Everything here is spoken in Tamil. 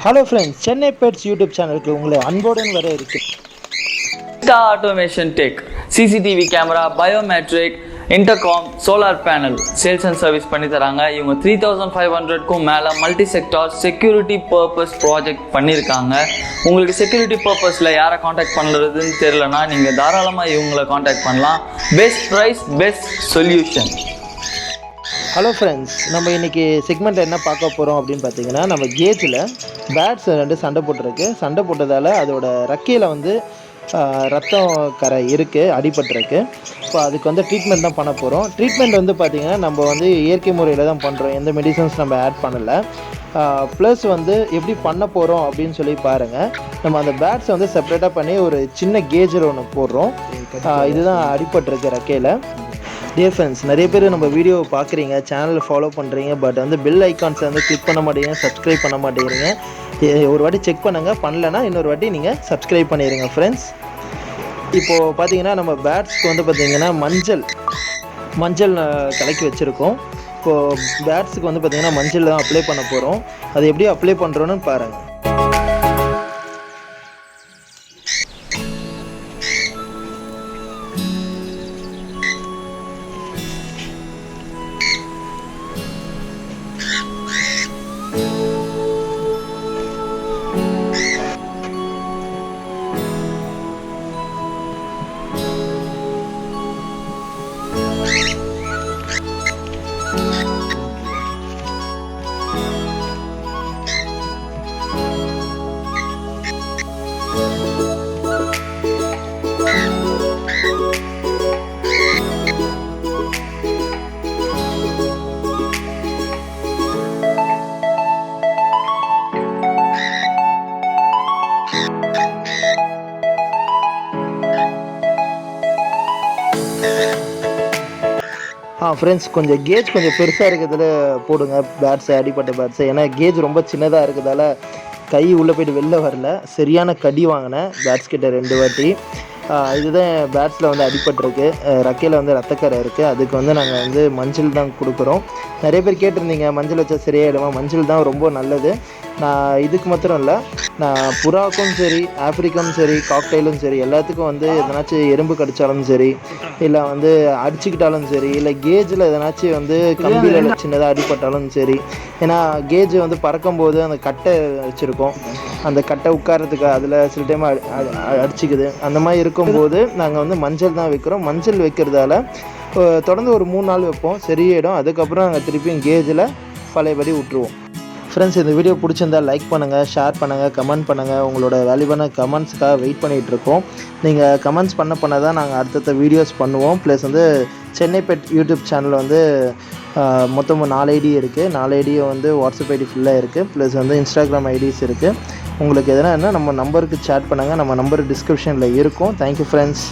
Hello friends, Chennai pets YouTube சேனலுக்கு உங்களை அன்புடன் வர இருக்கு. Star Automation Tech, CCTV camera, biometric, intercom, solar panel sales and service பண்ணி தராங்க. இவங்க 3500க்கும் மேலே multi sector security purpose project பண்ணியிருக்காங்க. உங்களுக்கு செக்யூரிட்டி பர்பஸில் யாரை காண்டாக்ட் பண்ணுறதுன்னு தெரியலனா நீங்கள் தாராளமாக இவங்களை காண்டாக்ட் பண்ணலாம். Best price, best solution. Hello friends, நம்ம இன்றைக்கி செக்மெண்ட் என்ன பார்க்க போகிறோம் அப்படின்னு பார்த்தீங்கன்னா, நம்ம கேஜில் பேட்ஸ் 2 சண்டை போட்டிருக்கு. சண்டை போட்டதால் அதோட ரெக்கையில் வந்து ரத்தம் கரை இருக்குது, அடிபட்டிருக்கு. இப்போ அதுக்கு வந்து ட்ரீட்மெண்ட் தான் பண்ண போகிறோம். ட்ரீட்மெண்ட் வந்து பார்த்திங்கன்னா நம்ம வந்து இயற்கை முறையில் தான் பண்ணுறோம், எந்த மெடிசன்ஸ் நம்ம ஆட் பண்ணலை. ப்ளஸ் வந்து எப்படி பண்ண போகிறோம் அப்படின்னு சொல்லி பாருங்கள். நம்ம அந்த பேட்ஸை வந்து செப்பரேட்டாக பண்ணி ஒரு சின்ன கேஜில் ஒன்று போடுறோம். இதுதான் அடிபட்டிருக்கு ரெக்கையில். டியர் ஃப்ரெண்ட்ஸ், நிறைய பேர் நம்ம வீடியோ பார்க்குறீங்க, சேனலை ஃபாலோ பண்ணுறீங்க, பட் வந்து பெல் ஐக்கான்ஸை வந்து கிளிக் பண்ண மாட்டேங்கிறீங்க, சப்ஸ்கிரைப் பண்ண மாட்டேங்கிறீங்க. ஒரு வாட்டி செக் பண்ணுங்கள், பண்ணலைன்னா இன்னொரு வாட்டி நீங்கள் சப்ஸ்கிரைப் பண்ணிடுங்க ஃப்ரெண்ட்ஸ். இப்போது பார்த்தீங்கன்னா நம்ம பேட்ஸ்க்கு வந்து பார்த்திங்கன்னா மஞ்சள் கலக்கி வச்சுருக்கோம். இப்போது பேட்ஸுக்கு வந்து பார்த்திங்கன்னா மஞ்சள் தான் அப்ளை பண்ண போகிறோம். அது எப்படி அப்ளை பண்ணுறோன்னு பாருங்கள். ஃப்ரெண்ட்ஸ், கொஞ்சம் கேஜ் கொஞ்சம் பெருசாக இருக்கிறதுல போடுங்க பேட்ஸை, அடிப்பட்ட பேட்ஸை. ஏன்னா கேஜ் ரொம்ப சின்னதாக இருக்கிறதால கை உள்ளே போய்ட்டு வெளில வரல. சரியான கடி வாங்கினேன் பேட்ஸ் கிட்ட 2 வாட்டி. இதுதான் பேட்ஸில் வந்து அடிபட்டிருக்கு. ரெக்கையில் வந்து ரத்தக்கரை இருக்குது. அதுக்கு வந்து நாங்கள் வந்து மஞ்சள் தான் கொடுக்குறோம். நிறைய பேர் கேட்டிருந்தீங்க மஞ்சள் வச்சா சரியாயிடுமா. மஞ்சள் தான் ரொம்ப நல்லது. நான் இதுக்கு மாத்திரம் இல்லை, நான் புறாவுக்கும் சரி, ஆப்ரிக்கும் சரி, காக்டைலும் சரி, எல்லாத்துக்கும் வந்து எதனாச்சும் எறும்பு கடித்தாலும் சரி, இல்லை வந்து அடிச்சுக்கிட்டாலும் சரி, இல்லை கேஜில் எதனாச்சும் வந்து கம்பியில் சின்னதாக அடிப்பட்டாலும் சரி. ஏன்னா கேஜ் வந்து பறக்கும்போது அந்த கட்டை வச்சுருக்கோம், அந்த கட்டை உட்காரத்துக்கு அதில் சில டைம் அடிச்சுக்குது. அந்த மாதிரி இருக்கும்போது நாங்கள் வந்து மஞ்சள் தான் வைக்கிறோம். மஞ்சள் வைக்கிறதால தொடர்ந்து ஒரு 3 நாள் வைப்போம், சரியாயிடும். அதுக்கப்புறம் நாங்கள் திருப்பியும் கேஜில் பழையபடி விட்டுருவோம். ஃப்ரெண்ட்ஸ், இந்த வீடியோ பிடிச்சிருந்தால் லைக் பண்ணுங்கள், ஷேர் பண்ணுங்கள், கமெண்ட் பண்ணுங்கள். உங்களோட வேல்யூபான கமெண்ட்ஸுக்காக வெயிட் பண்ணிகிட்ருக்கோம். நீங்கள் கமெண்ட்ஸ் பண்ண தான் நாங்கள் அடுத்தடுத்த வீடியோஸ் பண்ணுவோம். ப்ளஸ் வந்து சென்னை பெட் யூடியூப் சேனலில் வந்து மொத்தம் 4 ஐடி இருக்குது. 4 ஐடியும் வந்து வாட்ஸ்அப் ஐடி ஃபுல்லாக இருக்குது. ப்ளஸ் வந்து இன்ஸ்டாகிராம் ஐடிஸ் இருக்குது. உங்களுக்கு எதனா நம்ம நம்பருக்கு சேட் பண்ணுங்கள். நம்ம நம்பர் டிஸ்கிரிப்ஷனில் இருக்கும். Thank you friends.